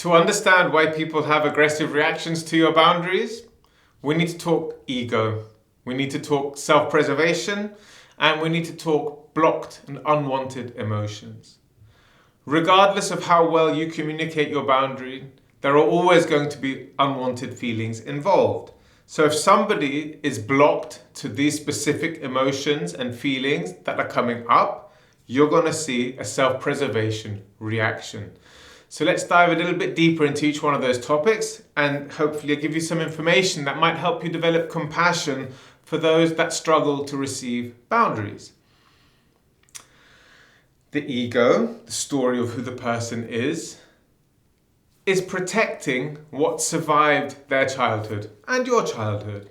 To understand why people have aggressive reactions to your boundaries, we need to talk ego, we need to talk self-preservation, and we need to talk blocked and unwanted emotions. Regardless of how well you communicate your boundary, there are always going to be unwanted feelings involved. So if somebody is blocked to these specific emotions and feelings that are coming up, you're going to see a self-preservation reaction. So let's dive a little bit deeper into each one of those topics, and hopefully I'll give you some information that might help you develop compassion for those that struggle to receive boundaries. The ego, the story of who the person is protecting what survived their childhood and your childhood.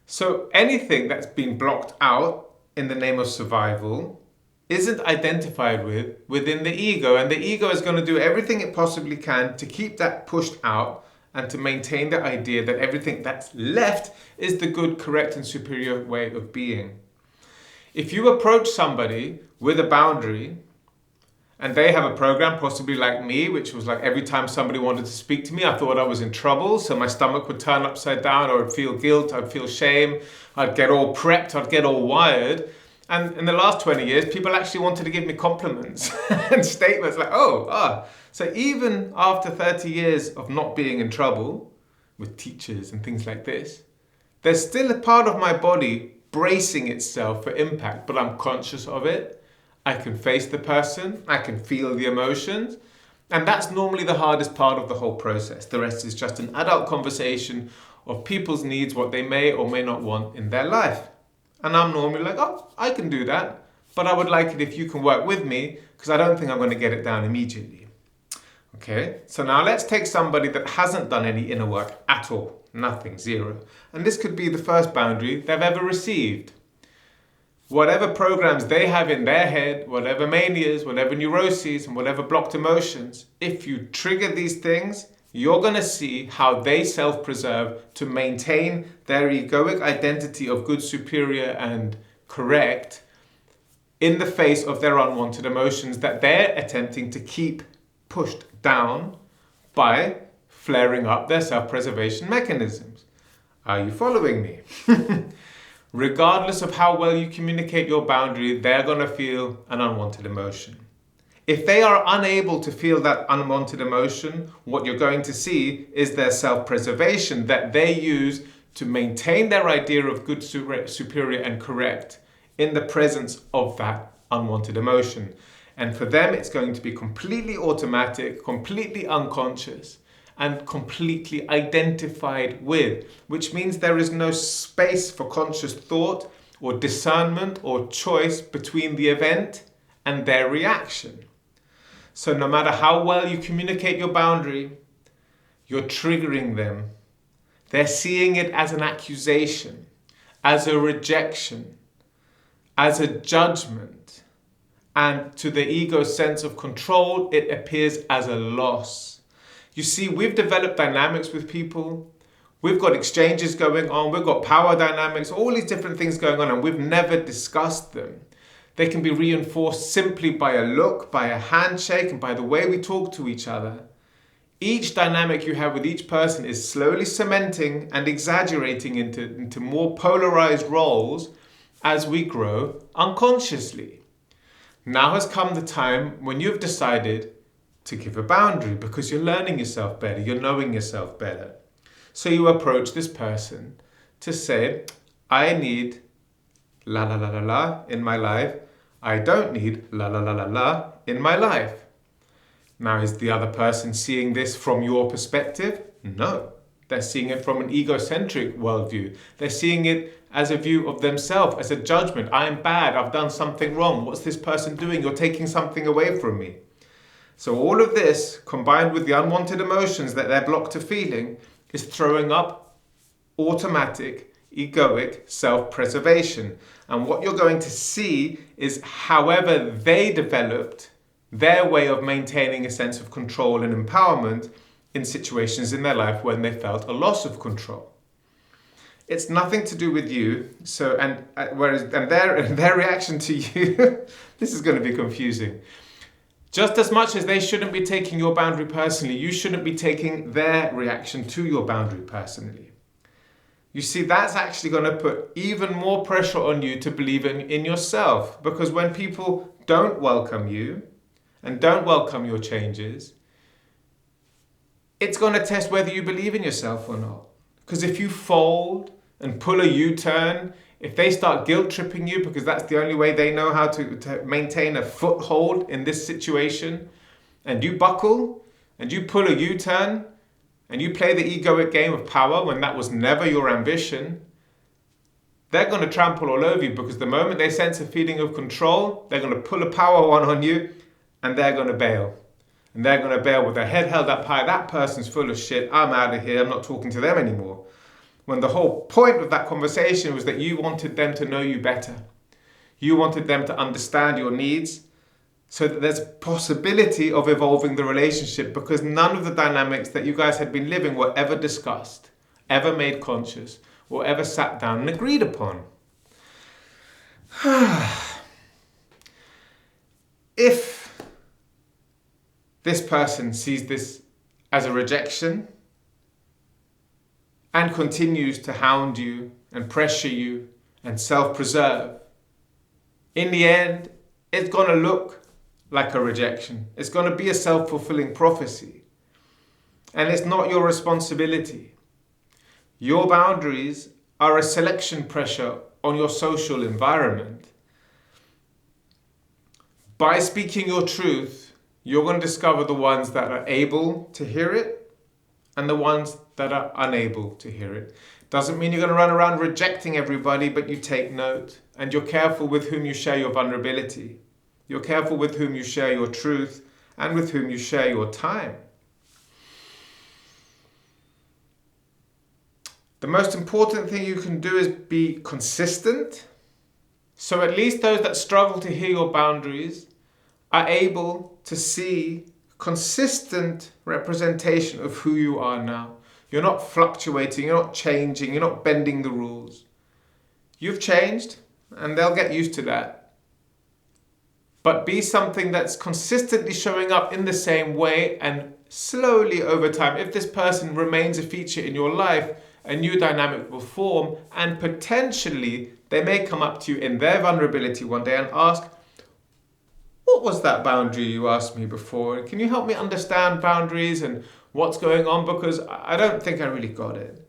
So anything that's been blocked out in the name of survival isn't identified within the ego, and the ego is going to do everything it possibly can to keep that pushed out and to maintain the idea that everything that's left is the good, correct, and superior way of being. If you approach somebody with a boundary and they have a program, possibly like me, which was like every time somebody wanted to speak to me, I thought I was in trouble, so my stomach would turn upside down, or I'd feel guilt, I'd feel shame, I'd get all prepped, I'd get all wired. And in the last 20 years, people actually wanted to give me compliments and statements like, So even after 30 years of not being in trouble with teachers and things like this, there's still a part of my body bracing itself for impact, but I'm conscious of it. I can face the person, I can feel the emotions, and that's normally the hardest part of the whole process. The rest is just an adult conversation of people's needs, what they may or may not want in their life. And I'm normally like, I can do that, but I would like it if you can work with me, because I don't think I'm going to get it down immediately. Okay, so now let's take somebody that hasn't done any inner work at all, nothing, zero. And this could be the first boundary they've ever received. Whatever programs they have in their head, whatever manias, whatever neuroses, and whatever blocked emotions, if you trigger these things, you're going to see how they self-preserve to maintain their egoic identity of good, superior, and correct in the face of their unwanted emotions that they're attempting to keep pushed down by flaring up their self-preservation mechanisms. Are you following me? Regardless of how well you communicate your boundary, they're going to feel an unwanted emotion. If they are unable to feel that unwanted emotion, what you're going to see is their self-preservation that they use to maintain their idea of good, superior, and correct in the presence of that unwanted emotion. And for them, it's going to be completely automatic, completely unconscious, and completely identified with, which means there is no space for conscious thought or discernment or choice between the event and their reaction. So no matter how well you communicate your boundary, you're triggering them. They're seeing it as an accusation, as a rejection, as a judgment. And to the ego's sense of control, it appears as a loss. You see, we've developed dynamics with people. We've got exchanges going on. We've got power dynamics, all these different things going on, and we've never discussed them. They can be reinforced simply by a look, by a handshake, and by the way we talk to each other. Each dynamic you have with each person is slowly cementing and exaggerating into more polarized roles as we grow unconsciously. Now has come the time when you've decided to give a boundary because you're learning yourself better, you're knowing yourself better. So you approach this person to say, I need la la la la la in my life. I don't need la la la la la in my life. Now, is the other person seeing this from your perspective? No. They're seeing it from an egocentric worldview. They're seeing it as a view of themselves, as a judgment. I'm bad. I've done something wrong. What's this person doing? You're taking something away from me. So all of this, combined with the unwanted emotions that they're blocked to feeling, is throwing up automatic, egoic self-preservation. And what you're going to see is however they developed their way of maintaining a sense of control and empowerment in situations in their life when they felt a loss of control. It's nothing to do with you. So, and their reaction to you, this is going to be confusing. Just as much as they shouldn't be taking your boundary personally, you shouldn't be taking their reaction to your boundary personally. You see, that's actually going to put even more pressure on you to believe in yourself. Because when people don't welcome you and don't welcome your changes, it's going to test whether you believe in yourself or not. Because if you fold and pull a U-turn, if they start guilt tripping you because that's the only way they know how to maintain a foothold in this situation, and you buckle and you pull a U-turn and you play the egoic game of power when that was never your ambition, they're going to trample all over you, because the moment they sense a feeling of control, they're going to pull a power one on you and they're going to bail. And they're going to bail with their head held up high. That person's full of shit. I'm out of here. I'm not talking to them anymore. When the whole point of that conversation was that you wanted them to know you better. You wanted them to understand your needs so that there's a possibility of evolving the relationship, because none of the dynamics that you guys had been living were ever discussed, ever made conscious, or ever sat down and agreed upon. If this person sees this as a rejection and continues to hound you and pressure you and self-preserve, in the end, it's going to look like a rejection. It's going to be a self-fulfilling prophecy. And it's not your responsibility. Your boundaries are a selection pressure on your social environment. By speaking your truth, you're going to discover the ones that are able to hear it and the ones that are unable to hear it. Doesn't mean you're going to run around rejecting everybody, but you take note and you're careful with whom you share your vulnerability. You're careful with whom you share your truth and with whom you share your time. The most important thing you can do is be consistent. So at least those that struggle to hear your boundaries are able to see consistent representation of who you are now. You're not fluctuating, you're not changing, you're not bending the rules. You've changed and they'll get used to that. But be something that's consistently showing up in the same way, and slowly over time, if this person remains a feature in your life, a new dynamic will form, and potentially they may come up to you in their vulnerability one day and ask, what was that boundary you asked me before? Can you help me understand boundaries and what's going on? Because I don't think I really got it.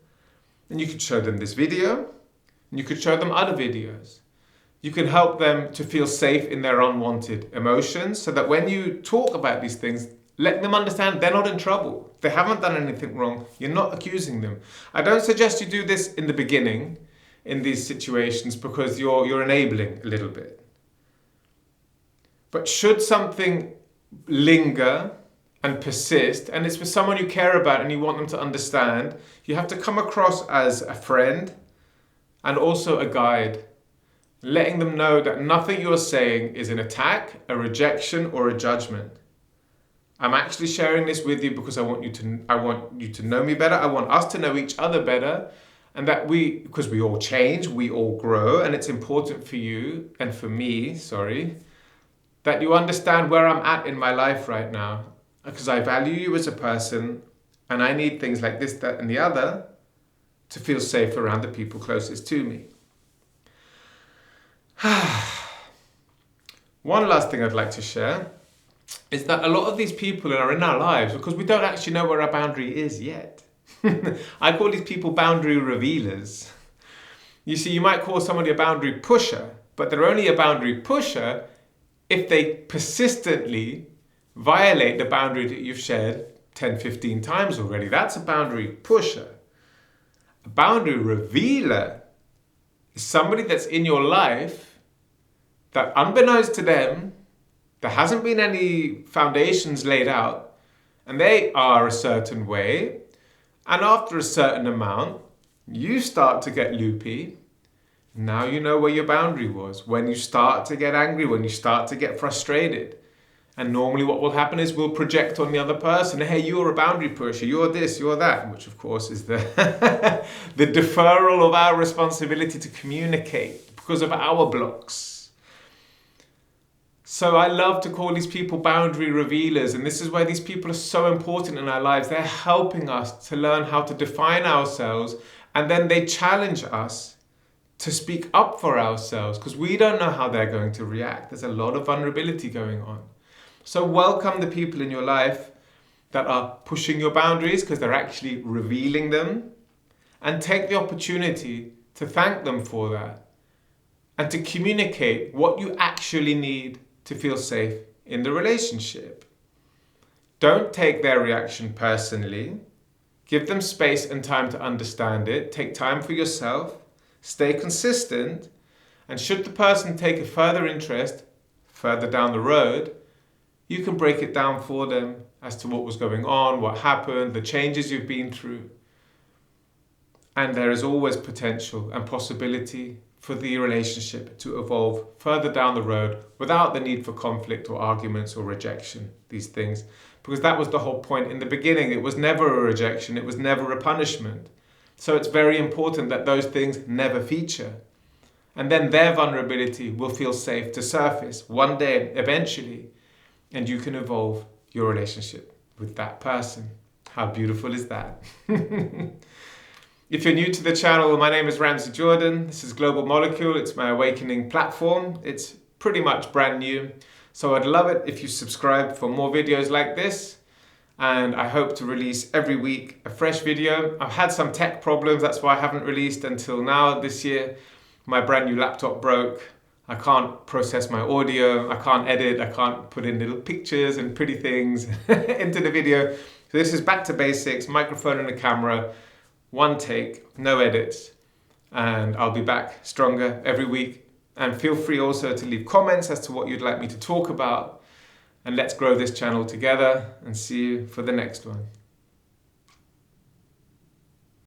And you could show them this video, and you could show them other videos. You can help them to feel safe in their unwanted emotions, so that when you talk about these things, let them understand they're not in trouble. They haven't done anything wrong. You're not accusing them. I don't suggest you do this in the beginning in these situations, because you're enabling a little bit. But should something linger and persist, and it's with someone you care about and you want them to understand, you have to come across as a friend and also a guide, letting them know that nothing you're saying is an attack, a rejection, or a judgment. I'm actually sharing this with you because I want you to know me better. I want us to know each other better, and that because we all change, we all grow, and it's important for you and for me, that you understand where I'm at in my life right now, because I value you as a person, and I need things like this, that, and the other to feel safe around the people closest to me. One last thing I'd like to share is that a lot of these people are in our lives because we don't actually know where our boundary is yet. I call these people boundary revealers. You see, you might call somebody a boundary pusher, but they're only a boundary pusher if they persistently violate the boundary that you've shared 10, 15 times already. That's a boundary pusher. A boundary revealer is somebody that's in your life that, unbeknownst to them, there hasn't been any foundations laid out, and they are a certain way, and after a certain amount, you start to get loopy. Now you know where your boundary was. When you start to get angry, when you start to get frustrated. And normally what will happen is we'll project on the other person, hey, you're a boundary pusher, you're this, you're that, which of course is the, the deferral of our responsibility to communicate because of our blocks. So I love to call these people boundary revealers, and this is why these people are so important in our lives. They're helping us to learn how to define ourselves, and then they challenge us to speak up for ourselves because we don't know how they're going to react. There's a lot of vulnerability going on. So welcome the people in your life that are pushing your boundaries because they're actually revealing them, and take the opportunity to thank them for that and to communicate what you actually need to feel safe in the relationship. Don't take their reaction personally. Give them space and time to understand it. Take time for yourself. Stay consistent. And should the person take a further interest further down the road, you can break it down for them as to what was going on, what happened, the changes you've been through. And there is always potential and possibility for the relationship to evolve further down the road without the need for conflict or arguments or rejection, these things. Because that was the whole point in the beginning. It was never a rejection, it was never a punishment. So it's very important that those things never feature. And then their vulnerability will feel safe to surface one day, eventually, and you can evolve your relationship with that person. How beautiful is that? If you're new to the channel, my name is Ramsey Jordan. This is Global Molecule. It's my awakening platform. It's pretty much brand new. So I'd love it if you subscribe for more videos like this. And I hope to release every week a fresh video. I've had some tech problems. That's why I haven't released until now this year. My brand new laptop broke. I can't process my audio. I can't edit. I can't put in little pictures and pretty things into the video. So this is back to basics, microphone and a camera. One take, no edits, and I'll be back stronger every week. And feel free also to leave comments as to what you'd like me to talk about. And let's grow this channel together and see you for the next one.